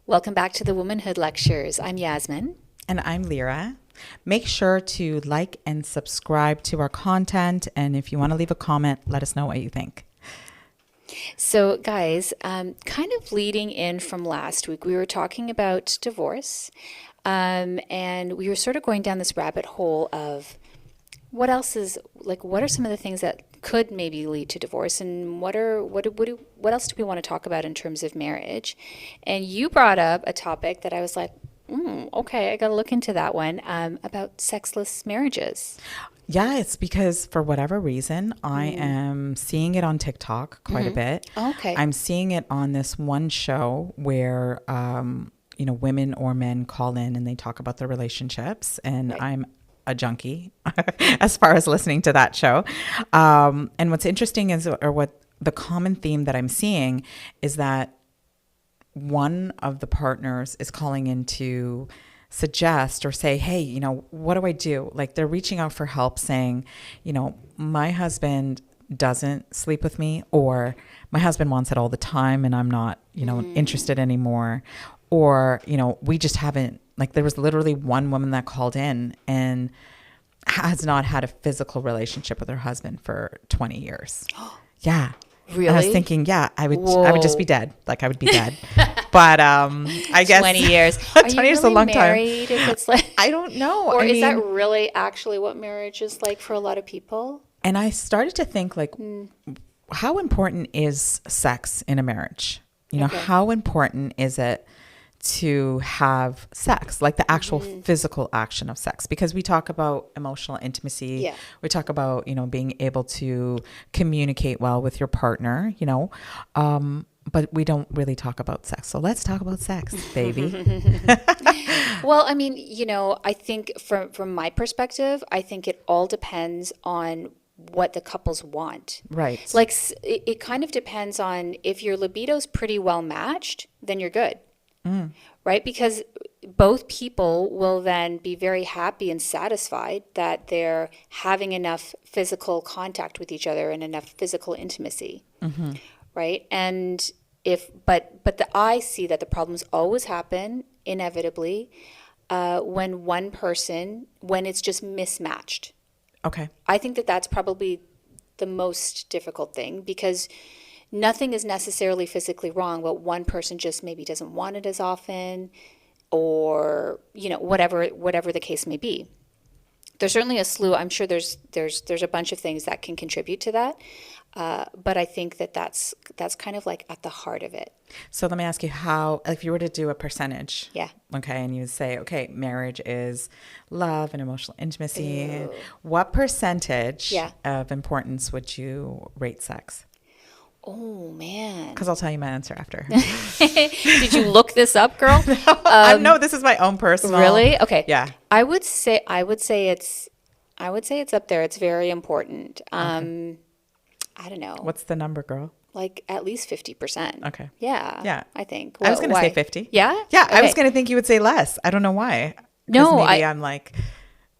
Welcome back to the Womanhood Lectures. I'm Yasmin. And I'm Lyra. Make sure to like and subscribe to our content. And if you want to leave a comment, let us know what you think. So, guys, kind of leading in from last week, we were talking about divorce. And we were sort of going down this rabbit hole of what else is, like, what are some of the things that could maybe lead to divorce, and what else do we want to talk about in terms of marriage? And you brought up a topic that I was like, okay, I got to look into that one, about sexless marriages. Yeah, it's because for whatever reason, I am seeing it on TikTok quite a bit. Okay. I'm seeing it on this one show where, women or men call in and they talk about their relationships. And Right. I'm a junkie as far as listening to that show. And what's interesting is, or what the common theme that I'm seeing is that one of the partners is calling in to suggest or say, hey, what do I do? Like, they're reaching out for help saying, my husband doesn't sleep with me, or my husband wants it all the time and I'm not, interested anymore. Or, we just haven't, like, there was literally one woman that called in and has not had a physical relationship with her husband for 20 years. Yeah. Really? And I was thinking, I would just be dead. Like, I would be dead. But I guess 20 years. 20 Are you years is really a long time. married if it's like, I don't know. or I is mean, that really actually what marriage is like for a lot of people? and I started to think, like, how important is sex in a marriage? Okay. How important is it to have sex, like the actual physical action of sex? Because we talk about emotional intimacy. Yeah. We talk about, being able to communicate well with your partner, but we don't really talk about sex. So let's talk about sex, baby. Well, I mean, I think from my perspective, I think it all depends on what the couples want. Right. Like, it kind of depends on if your libido's pretty well matched, then you're good. Right? Because both people will then be very happy and satisfied that they're having enough physical contact with each other and enough physical intimacy. Right? And I see that the problems always happen inevitably when it's just mismatched. Okay. I think that that's probably the most difficult thing, because nothing is necessarily physically wrong, but one person just maybe doesn't want it as often, or whatever the case may be. There's certainly a slew. I'm sure there's a bunch of things that can contribute to that, but I think that's kind of like at the heart of it. So let me ask you, how, if you were to do a percentage, Yeah. okay, and you would say, okay, marriage is love and emotional intimacy, Ew. what percentage Yeah. of importance would you rate sex? Oh man. Because I'll tell you my answer after. Did you look this up, girl? No, this is my own personal. Really? Okay. Yeah. I would say it's up there. It's very important. I don't know. What's the number, girl? Like at least 50%. Okay. Yeah. Yeah. I think. I was going to say Why? 50. Yeah? Yeah, I was Okay. going to think you would say less. I don't know why. 'Cause No, maybe I'm like,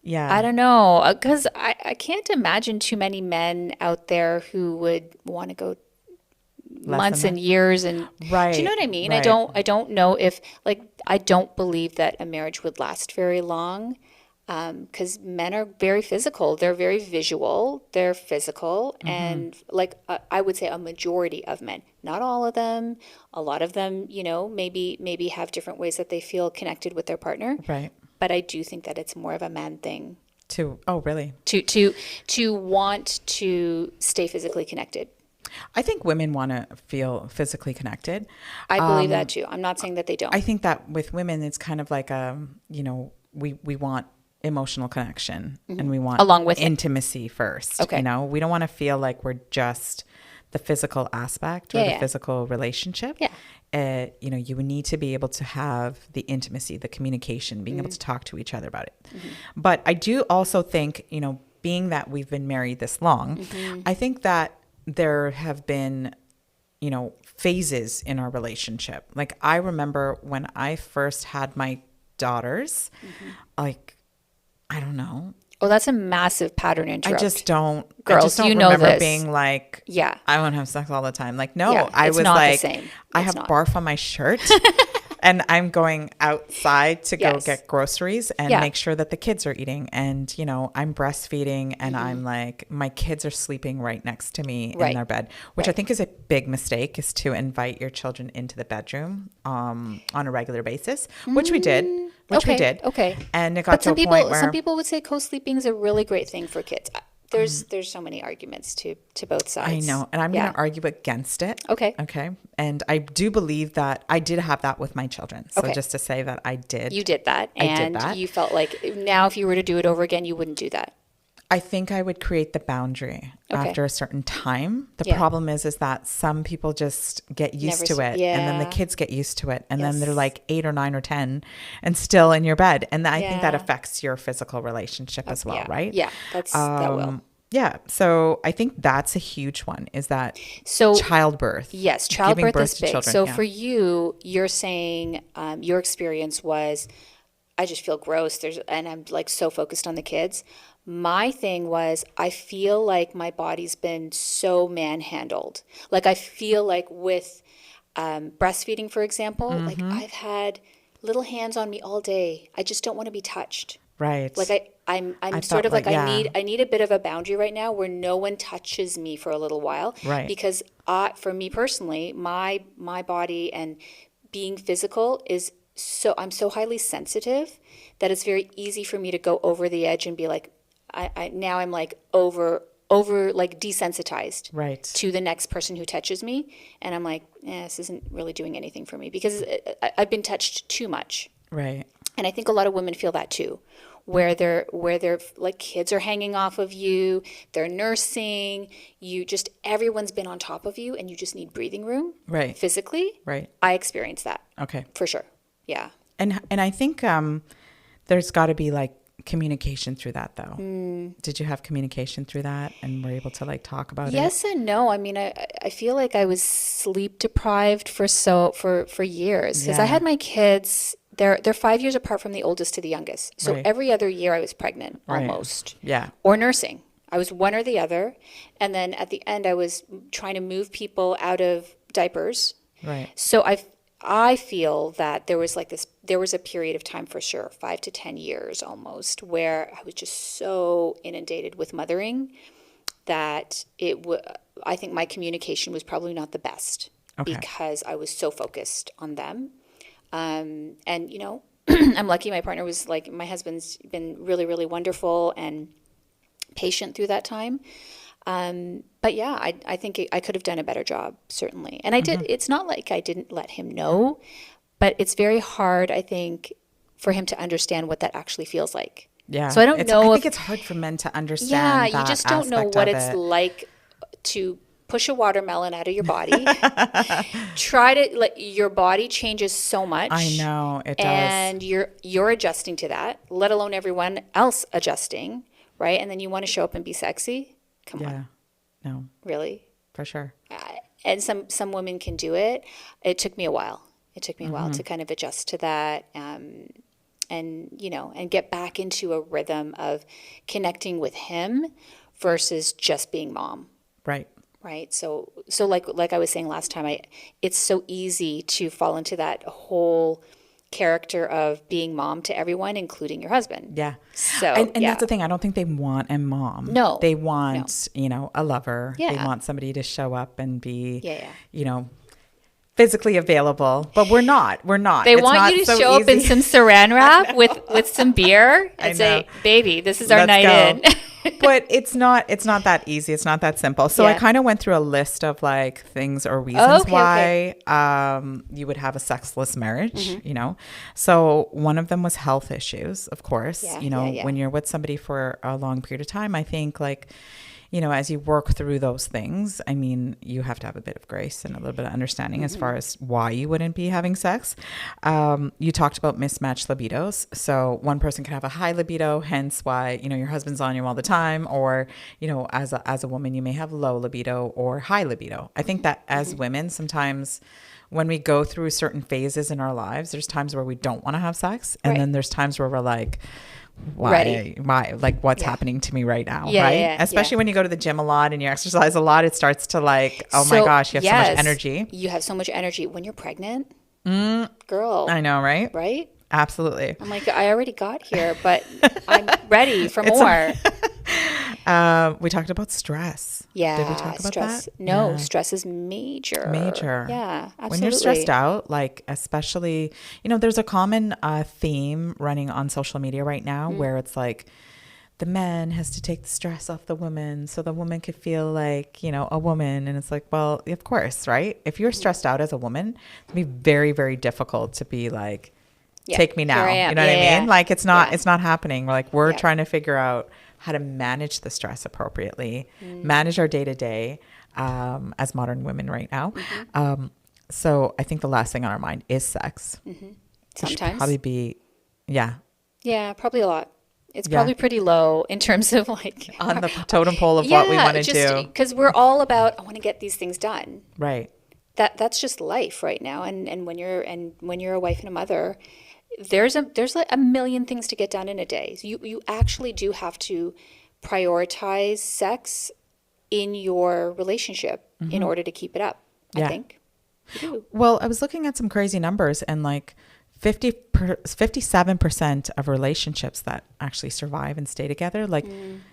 yeah. I don't know. Because I can't imagine too many men out there who would want to go months than and years and Right, do you know what I mean? right. I don't know if, like, I don't believe that a marriage would last very long, because men are very physical. They're very visual. They're physical, and like I would say a majority of men, not all of them, a lot of them, maybe have different ways that they feel connected with their partner. Right. But I do think that it's more of a man thing Oh, really? to want to stay physically connected. I think women want to feel physically connected. I believe that too. I'm not saying that they don't. I think that with women, it's kind of like, we want emotional connection and we want Along with it. intimacy first. Okay. We don't want to feel like we're just the physical aspect or Yeah, the yeah. physical relationship. Yeah. You would need to be able to have the intimacy, the communication, being able to talk to each other about it. But I do also think, being that we've been married this long, I think that there have been, phases in our relationship. Like, I remember when I first had my daughters, like, I don't know. Oh, that's a massive pattern interrupt. I just don't Girls, you know remember this. being like, Yeah. I want to have sex all the time. Like, no, Yeah, I it's was not the like, same. I It's have not. barf on my shirt. And I'm going outside to go Yes. get groceries and Yeah. make sure that the kids are eating. And, you know, I'm breastfeeding and I'm like, my kids are sleeping right next to me in Right. their bed, which I Right. think is a big mistake, is to invite your children into the bedroom on a regular basis, which we did. Which we Okay. did. Okay. And it got But to a point some where people would say co-sleeping is a really great thing for kids. There's so many arguments to both sides. I know, and I'm Yeah. going to argue against it. Okay. Okay. And I do believe that I did have that with my children. So Okay. just to say that I did. You did that, I did and that. you felt like now if you were to do it over again, you wouldn't do that. I think I would create the boundary Okay. after a certain time. The Yeah. problem is that some people just get used to it, and then the Yeah. kids get used to it, and then they're Yes. like 8 or 9 or 10 and still in your bed. And I think that Yeah. affects your physical relationship as well, Yeah. right? Yeah, that will. Yeah. So I think that's a huge one, is that So childbirth. yes, Giving childbirth birth is to big. children, So yeah. for you, you're saying your experience was, I just feel gross. And I'm like so focused on the kids. My thing was, I feel like my body's been so manhandled. Like I feel like with breastfeeding, for example, like Mm-hmm. I've had little hands on me all day. I just don't want to be touched. Right. Like I'm I sort felt of like like, I need a bit of a boundary right now where no one touches me for a little while. Right. Because for me personally, my body and being physical is I'm so highly sensitive that it's very easy for me to go over the edge and be like, now I'm like over like desensitized Right. to the next person who touches me, and I'm like, this isn't really doing anything for me because I've been touched too much. Right. And I think a lot of women feel that too, where they're like kids are hanging off of you, they're nursing, everyone's been on top of you and you just need breathing room. Right. Physically. Right. I experienced that Okay. for sure. Yeah. And I think there's got to be like communication through that, though. Did you have communication through that and were able to like talk about it? Yes and no. I mean, I feel like I was sleep deprived for years because I Yeah. had my kids. They're 5 years apart from the oldest to the youngest. So Right. every other year I was pregnant Right. almost. Yeah. Or nursing. I was one or the other. And then at the end I was trying to move people out of diapers. Right. So I feel that there was a period of time for sure, 5 to 10 years almost, where I was just so inundated with mothering that I think my communication was probably not the best Okay. because I was so focused on them. And you know, I'm lucky my partner was like, my husband's been really, really wonderful and patient through that time. But yeah, I think I could have done a better job, certainly. And I did. It's not like I didn't let him know, but it's very hard, I think, for him to understand what that actually feels like. Yeah. So I don't know I if think it's hard for men to understand. yeah, you that just don't know aspect what of it's it. like to push a watermelon out of your body. Your body changes so much. I know it does. And you're adjusting to that, let alone everyone else adjusting, right? And then you want to show up and be sexy? Come Yeah. on, No, for for sure. and some women can do it. It took me a while. It took me a while to kind of adjust to that, and you know, and get back into a rhythm of connecting with him versus just being mom. Right. Right. So like I was saying last time, it's so easy to fall into that whole character of being mom to everyone, including your husband. Yeah. So And yeah. that's the thing. I don't think they want a mom. No. They want, a lover. They Yeah. want somebody to show up and be, Yeah. physically available. But we're not. We're not. They It's want not you to so show up in easy. some saran wrap with some beer I and say, know. "Baby, this is our Let's night go." in." But it's not that easy. It's not that simple. So I Yeah. kind of went through a list of like things or reasons Okay. why you would have a sexless marriage, So one of them was health issues, of course. Yeah, yeah. When you're with somebody for a long period of time, I think like as you work through those things, I mean, you have to have a bit of grace and a little bit of understanding as far as why you wouldn't be having sex. You talked about mismatched libidos. So one person can have a high libido, hence why, your husband's on you all the time. Or, as a woman, you may have low libido or high libido. I think that as women, sometimes when we go through certain phases in our lives, there's times where we don't want to have sex. And Right. then there's times where we're like, Ready. why, like what's Yeah. happening to me right now, Yeah, right? yeah, Especially yeah. when you go to the gym a lot and you exercise a lot, it starts to like, oh my So, gosh, you have so yes, much energy. You have so much energy when you're pregnant. Girl. I know, right? Right? Absolutely. I'm like, I already got here, but I'm ready for more. We talked about stress. Yeah. Did we talk about Stress. that? No, Yeah. stress is major. Major. Yeah, absolutely. When you're stressed out, like especially, there's a common theme running on social media right now where it's like the man has to take the stress off the woman so the woman could feel like, a woman. And it's like, well, of course, right? If you're stressed out as a woman, it'd be very, very difficult to be like, take me now. You know what I mean? Like it's not happening. We're trying to figure out how to manage the stress appropriately, manage our day to day as modern women right now. So I think the last thing on our mind is sex. Sometimes. Probably be, yeah. Yeah, probably a lot. It's probably pretty low in terms of like on the totem pole of what we want to do. Because we're all about, I want to get these things done. Right. That's just life right now. And when you're a wife and a mother, there's like a million things to get done in a day. You actually do have to prioritize sex in your relationship in order to keep it up. I think. You do. Well, I was looking at some crazy numbers and like 57% of relationships that actually survive and stay together, like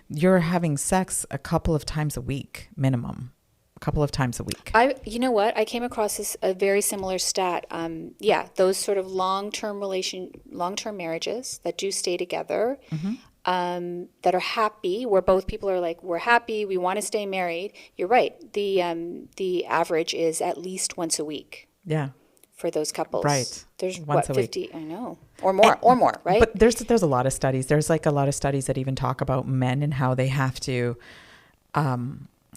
you're having sex a couple of times a week minimum. A couple of times a week. You know what? I came across a very similar stat. Those sort of long-term marriages that do stay together, that are happy, where both people are like, we're happy, we want to stay married. You're right. The average is at least once a week. Yeah. For those couples. Right. There's once 50, I know. Or more, right? But there's a lot of studies. There's like a lot of studies that even talk about men and how they have to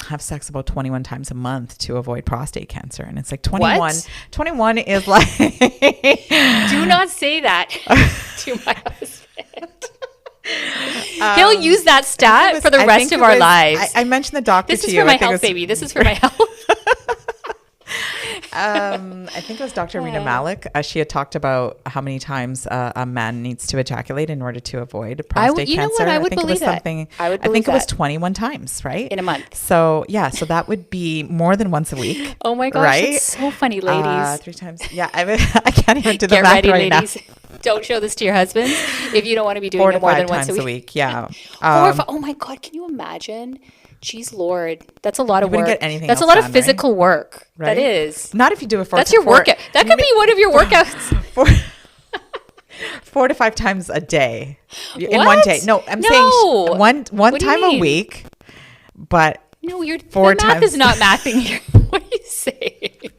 have sex about 21 times a month to avoid prostate cancer. And it's like 21. What? 21 is like... Do not say that to my husband. He'll use that stat for the rest of our lives. I mentioned the doctor This to is you. for my health, baby. This is for my health. I think it was Dr. Rena Malik. She had talked about how many times a man needs to ejaculate in order to avoid prostate cancer. You know what? I would believe that. I think it was 21 times, right? In a month. So so that would be more than once a week. Oh my gosh, right? It's so funny, ladies. 3 times. Yeah, I can't even do the Get math ready, right ladies. now. Don't show this to your husbands if you don't want to be doing it more than once a week. Yeah. 4 or 5. Oh my God, can you imagine? Jeez Lord, that's a lot of work. Get anything that's a else lot done, of physical work. Right? That is. Not if you do it That's your workout. That could be one of your workouts. 4 to 5 times a day in What? one day. No, I'm saying one time a week, but no, the math is not mathing here. What are you saying?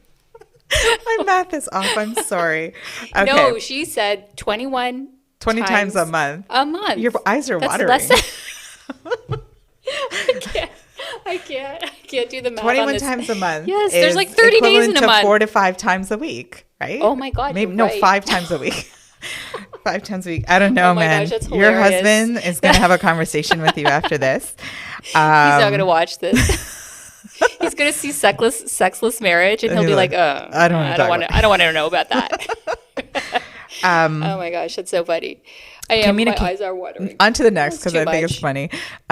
My math is off. I'm sorry. Okay. No, she said 20 times a month. A month. Your eyes are watering. I can't do the math 21 on this. times a month. Yes, there's like 30 days in a month. 4 to 5 times a week, right? Oh my God. Maybe right. 5 times a week. 5 times a week. I don't know, man. Gosh, that's Your hilarious. husband is going to have a conversation with you after this. He's not going to watch this. He's going to see sexless marriage, and he'll be like, I don't want to know about that. Oh my gosh, that's so funny. My eyes are watering. On to the next, because I think it's funny.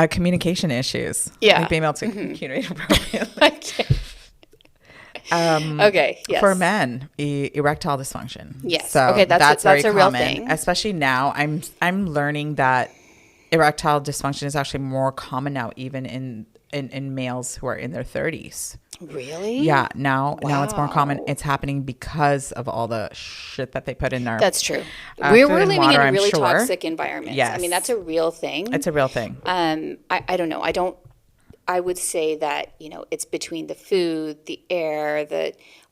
Communication issues. Yeah. Like being able to communicate appropriately. Okay. Yes. For men, erectile dysfunction. Yes. So okay. That's very a common, real thing. especially now. I'm learning that erectile dysfunction is actually more common now, even in males who are in their 30s. Really? Yeah. Now it's more common. It's happening because of all the shit that they put in there. That's true. We're living water, in really toxic environments. Yes. I mean, that's a real thing. It's a real thing. I don't know. I would say that, it's between the food, the air,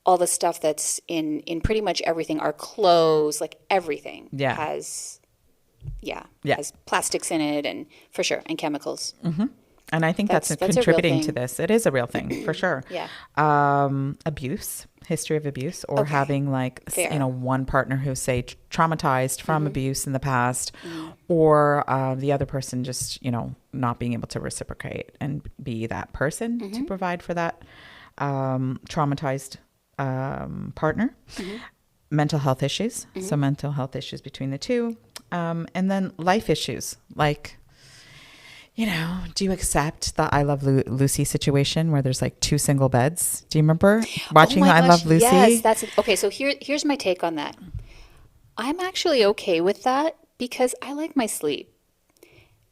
all the stuff that's in pretty much everything, our clothes, like everything has plastics in it, and for sure, and chemicals. Mm-hmm. And I think that's contributing to this. It is a real thing for sure. Yeah. History of abuse, or having one partner who's say traumatized from abuse in the past, or the other person just, not being able to reciprocate and be that person to provide for that traumatized partner. Mental health issues. So mental health issues between the two. And then life issues like, do you accept the I Love Lucy situation where there's like 2 single beds? Do you remember watching the I Love Lucy? Yes, okay. So here's my take on that. I'm actually okay with that because I like my sleep.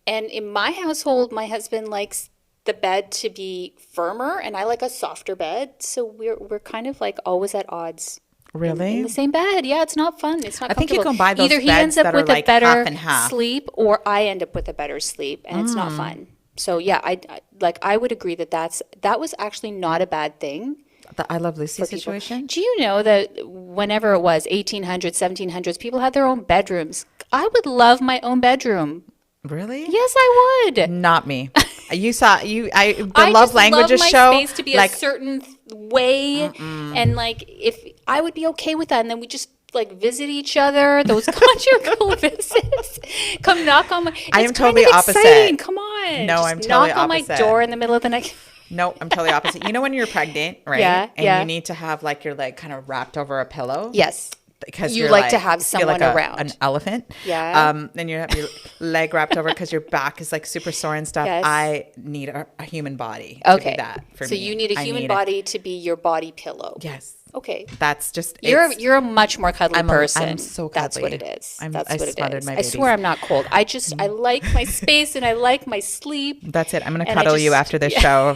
And in my household, my husband likes the bed to be firmer and I like a softer bed. So we're kind of like always at odds. Really? In the same bed. Yeah, it's not fun. It's not I think you comfortable. can buy those Either he beds ends up that with are like a better half and half. sleep or I end up with a better sleep and it's not fun. So yeah, I would agree that was actually not a bad thing. The I Love Lucy situation? Do you know that whenever it was 1800s, 1700s, people had their own bedrooms? I would love my own bedroom. Really? Yes, I would. Not me. You saw the I love just languages love my show space to be like a certain way, and like if I would be okay with that, and then we just like visit each other. Those conjugal visits. Come knock on my. I am totally opposite. Exciting. Come on. No, just I'm totally knock on my opposite. door in the middle of the night. No, I'm totally opposite. You know when you're pregnant, right? Yeah, and yeah. you need to have like your leg kind of wrapped over a pillow. Yes. Because You you're like to have feel someone like around. an elephant. Yeah. Then you have your leg wrapped over because your back is like super sore and stuff. Yes. I need a human body to Okay. do that for me. So you need a human it. body to be your body pillow. Yes. Okay. That's just You're a much more cuddly person. I'm so That's what cuddly. it is. I That's what it smothered is. my I babies. swear I'm not cold. I like my space and I like my sleep. That's it. I'm going to And I cuddle you just- after this show.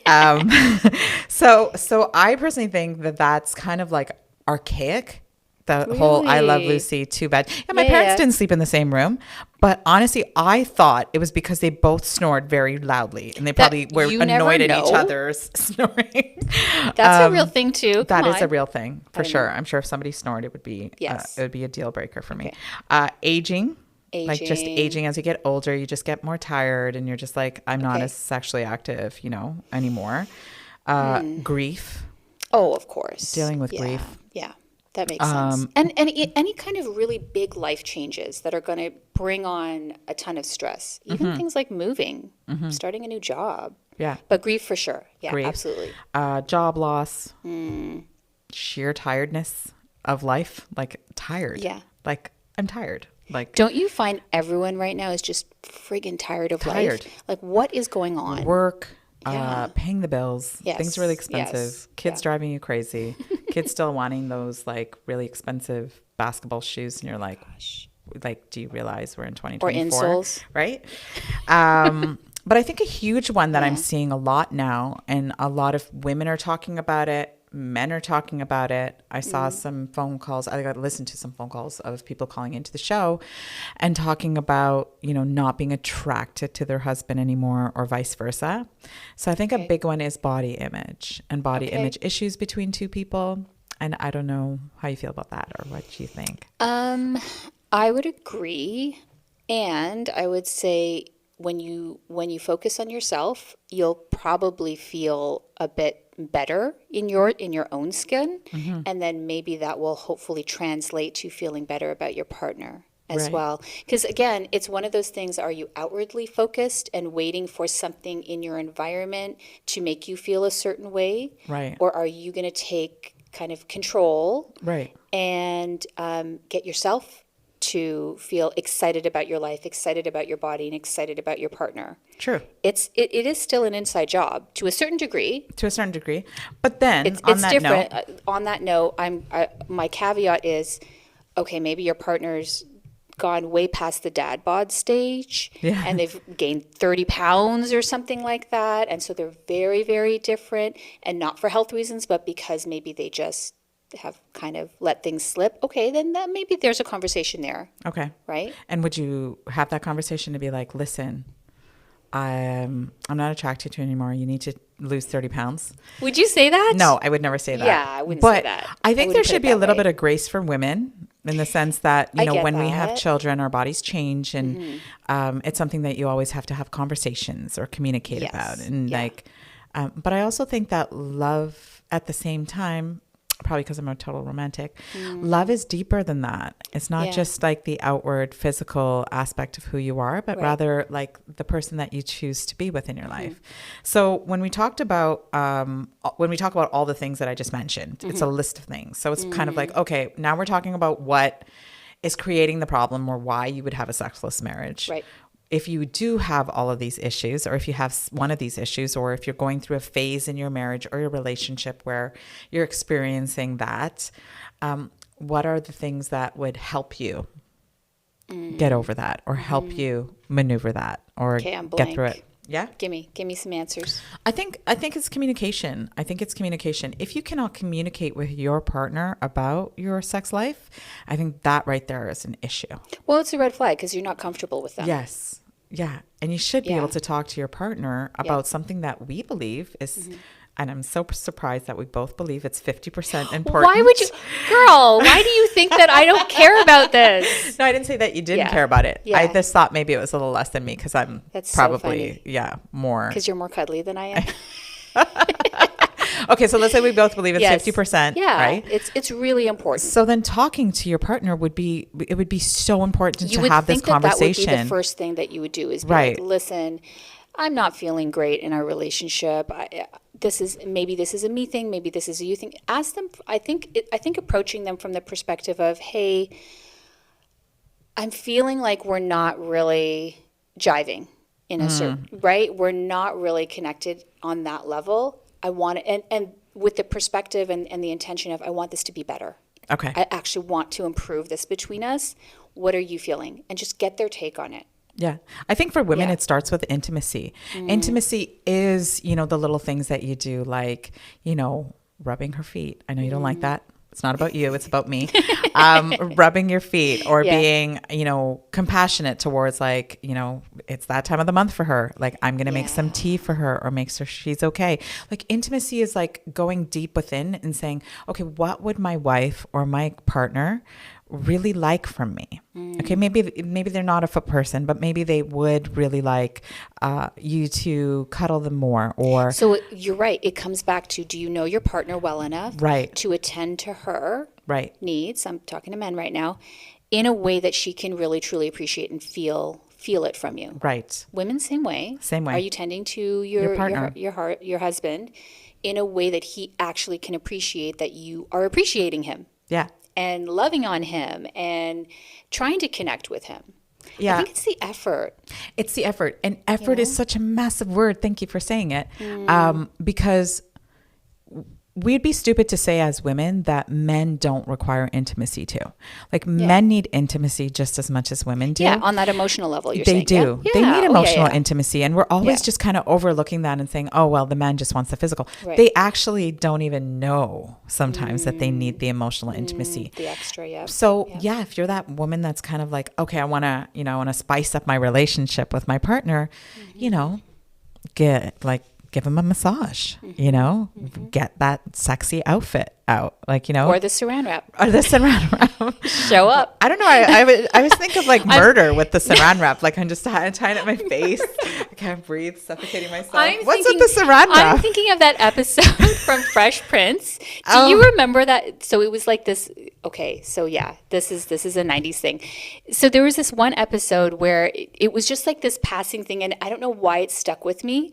Um, so I personally think that that's kind of like archaic. The whole I Love Really? Lucy 2 bed. And my Yeah, parents yeah. didn't sleep in the same room. But honestly, I thought it was because they both snored very loudly. And they probably were you never annoyed at each know. other's snoring. That's a real thing too. That Come is a on. real thing for I know. sure. I'm sure if somebody snored, it would be Yes. it would be a deal breaker for me. Okay. Aging. Like just Aging. aging as you get older, you just get more tired and you're just like, I'm not Okay. as sexually active, anymore. Grief, Oh, of course. Dealing with Yeah. grief. Yeah. That makes sense. And any kind of really big life changes that are going to bring on a ton of stress. Even things like moving, starting a new job. yeah, But grief for sure. Yeah, Grief. absolutely. job loss, Hmm. sheer tiredness of life, like tired. Yeah. Like I'm tired. Like Don't you find everyone right now is just friggin' tired of Tired. life? Like, what is going on? work, Yeah. paying the bills, Yes, things are really expensive, yes, kids yeah. driving you crazy, kids still wanting those like really expensive basketball shoes, and you're like, do you realize we're in 2024? insoles. Right? But I think a huge one that I'm seeing a lot now, and a lot of women are talking about it, men are talking about it. I saw some phone calls. I got to listen to some phone calls of people calling into the show and talking about, not being attracted to their husband anymore or vice versa. So I think a big one is body image and body Okay. image issues between two people. And I don't know how you feel about that or what you think. I would agree. And I would say when you focus on yourself, you'll probably feel a bit better in your own skin. And then maybe that will hopefully translate to feeling better about your partner as Right. well. Because again, it's one of those things, are you outwardly focused and waiting for something in your environment to make you feel a certain way? Right. Or are you going to take kind of control Right. and get yourself to feel excited about your life, excited about your body, and excited about your partner? True. It is still an inside job to a certain degree. To a certain degree. But then It's on that different. note, On that note, my caveat is, okay, maybe your partner's gone way past the dad bod stage, Yeah. and they've gained 30 pounds or something like that, and so they're very, very different, and not for health reasons, but because maybe they just have kind of let things slip. Okay, then that maybe there's a conversation there, okay. right? And would you have that conversation to be like, listen, I'm not attracted to you anymore. You need to lose 30 pounds. Would you say that? No, I would never say that. Yeah, I wouldn't but say that. I I think wouldn't there put should it be a that little way. bit of grace for women in the sense that, I get when we have that. children, our bodies change, and it's something that you always have to have conversations or communicate Yes. about. And Yeah. but I also think that love at the same time, probably because I'm a total romantic, love is deeper than that. It's not Yeah. just like the outward physical aspect of who you are, but Right. rather like the person that you choose to be with in your life. So when we talk about all the things that I just mentioned, it's a list of things. So it's kind of like, okay, now we're talking about what is creating the problem or why you would have a sexless marriage. Right. if you do have all of these issues, or if you have one of these issues, or if you're going through a phase in your marriage or your relationship where you're experiencing that, what are the things that would help you get over that, or help you maneuver that, or Okay, I'm get through blank. it? Yeah. Give me some answers. I think it's communication. I think it's communication. If you cannot communicate with your partner about your sex life, I think that right there is an issue. Well, it's a red flag because you're not comfortable with them. Yes. Yeah. And you should be able to talk to your partner about something that we believe is, and I'm so surprised that we both believe it's 50% important. Why would you, girl, why do you think that I don't care about this? No, I didn't say that you didn't care about it. Yeah. I just thought maybe it was a little less than me because I'm That's probably, so more. Because you're more cuddly than I am. Okay, so let's say we both believe it's Yes. 50%, Yeah, right? it's really important. So then talking to your partner would be so important You to would have this think that would conversation. be the first thing that you would do is be Right. like, listen, I'm not feeling great in our relationship. This is a me thing, maybe this is a you thing. Ask them. I think approaching them from the perspective of, hey, I'm feeling like we're not really jiving in a certain right. We're not really connected on that level. I want it, and with the perspective and the intention of, I want this to be better. Okay. I actually want to improve this between us. What are you feeling? And just get their take on it. Yeah. I think for women, Yeah. it starts with intimacy. Intimacy is, the little things that you do, like, rubbing her feet. I know you don't like that. It's not about you. It's about me. Rubbing your feet, or being, compassionate towards, like, it's that time of the month for her. Like, I'm going to make some tea for her, or make sure she's okay. Like, intimacy is like going deep within and saying, okay, what would my wife or my partner really like from me? Okay, maybe they're not a foot person, but maybe they would really like you to cuddle them more. Or So you're right. It comes back to, do you know your partner well enough Right. to attend to her right, needs? I'm talking to men right now, in a way that she can really truly appreciate and feel it from you. right, Women, same way. Same way. Are you tending to your partner. your husband in a way that he actually can appreciate that you are appreciating him yeah, and loving on him and trying to connect with him? yeah. I think it's the effort. It's the effort, and effort is such a massive word. Thank you for saying it, because we'd be stupid to say as women that men don't require intimacy too. Like, men need intimacy just as much as women do. Yeah, on that emotional level, you're They saying. do. Yeah? They Yeah. need Oh, yeah, emotional yeah. intimacy, and we're always Yeah. just kind of overlooking that and saying, "Oh, well, the man just wants the physical." Right. They actually don't even know sometimes that they need the emotional intimacy. The extra, yeah. So yeah, if you're that woman that's kind of like, okay, I want to spice up my relationship with my partner, give him a massage, get that sexy outfit out, like, Or the saran wrap. or the saran wrap. Show up. I don't know. I was thinking of like murder with the saran wrap. Like, I'm just tying it at my face. I can't breathe, suffocating myself. What's with the saran wrap? I'm thinking of that episode from Fresh Prince. Do you remember that? So it was like this. Okay, so yeah, this is a 90s thing. So there was this one episode where it was just like this passing thing, and I don't know why it stuck with me.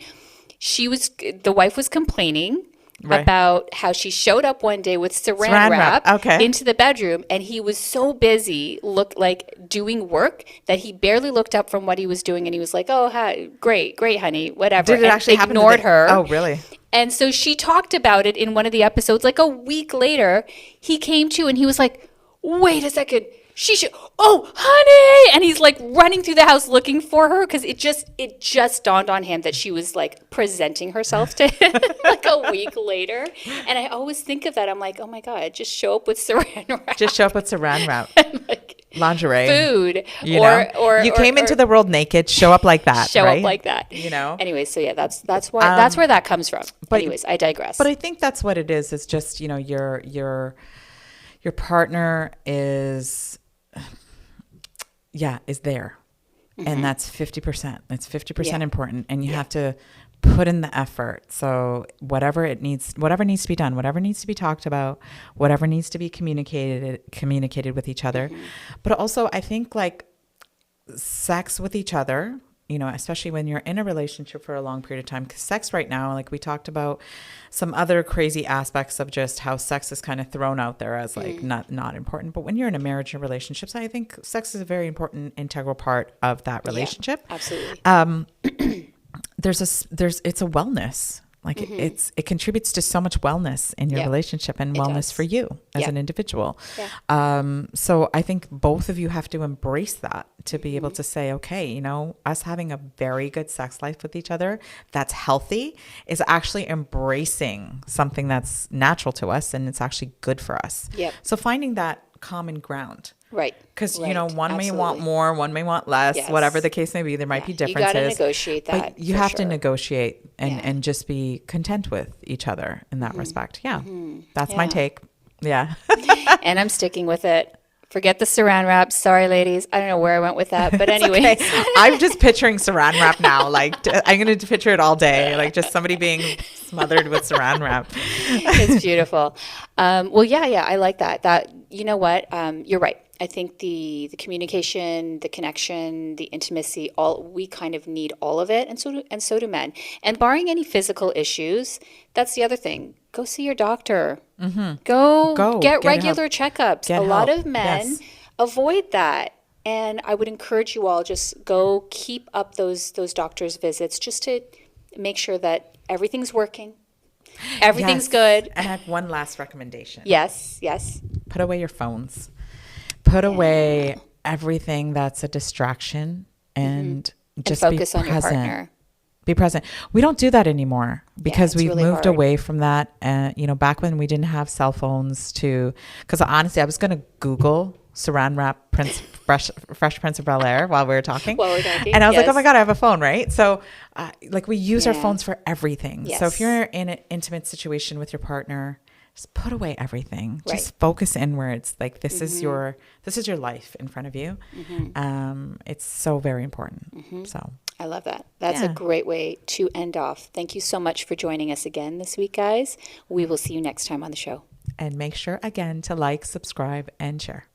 The wife was complaining about how she showed up one day with saran wrap into the bedroom, and he was so busy doing work that he barely looked up from what he was doing, and he was like, "Oh, hi, great, honey, whatever." Did it actually happen? Ignored her. Oh, really? And so she talked about it in one of the episodes. Like a week later, he came to and he was like, "Wait a second. Oh, honey!" And he's like running through the house looking for her, because it just dawned on him that she was like presenting herself to him like a week later. And I always think of that. I'm like, oh my God, just show up with saran wrap. Just show up with saran wrap, like lingerie, food, or you came into the world naked. Show up like that. Show right? up like that. Anyway, so yeah, that's where that comes from. But, anyways, I digress. But I think that's what it is. It's just, your partner is there. And that's 50%. That's 50% important. And you have to put in the effort. So whatever needs to be done, whatever needs to be talked about, whatever needs to be communicated with each other. But also, I think, like, sex with each other you know, especially when you're in a relationship for a long period of time, because sex right now, like we talked about some other crazy aspects of just how sex is kind of thrown out there as like not important. But when you're in a marriage and relationships, I think sex is a very important integral part of that relationship. Yeah, absolutely. It's a wellness. Like it contributes to so much wellness in your relationship and wellness for you as an individual. So I think both of you have to embrace that to be able to say, okay, you know, us having a very good sex life with each other that's healthy is actually embracing something that's natural to us and it's actually good for us. So finding that common ground. Right. Because, you know, one may want more, one may want less, whatever the case may be. There might be differences. You got to negotiate that. But you have to negotiate and just be content with each other in that respect. Yeah. That's my take. Yeah. And I'm sticking with it. Forget the saran wrap. Sorry, ladies. I don't know where I went with that. But anyway. Okay. I'm just picturing saran wrap now. Like, I'm going to picture it all day. Like, just somebody being smothered with saran wrap. It's beautiful. Well, yeah. I like that. You know what? You're right. I think the communication, the connection, the intimacy, we kind of need all of it, and so do men. And barring any physical issues, that's the other thing. Go see your doctor. Go get regular checkups. A lot of men avoid that, and I would encourage you all just go keep up those doctor's visits just to make sure that everything's working, everything's good. And I have one last recommendation. Yes. Put away your phones. Put away everything that's a distraction and just focus be on present. your partner. Be present. We don't do that anymore because we've really moved hard. away from that. You know, back when we didn't have cell phones because honestly, I was going to Google saran wrap Fresh Prince of Bel-Air while we were talking. And I was like, oh my God, I have a phone, right? So like we use our phones for everything. So if you're in an intimate situation with your partner, just put away everything. Right. Just focus inwards. Like this is your life in front of you. It's so very important. So I love that. That's a great way to end off. Thank you so much for joining us again this week, guys. We will see you next time on the show. And make sure again to like, subscribe, and share.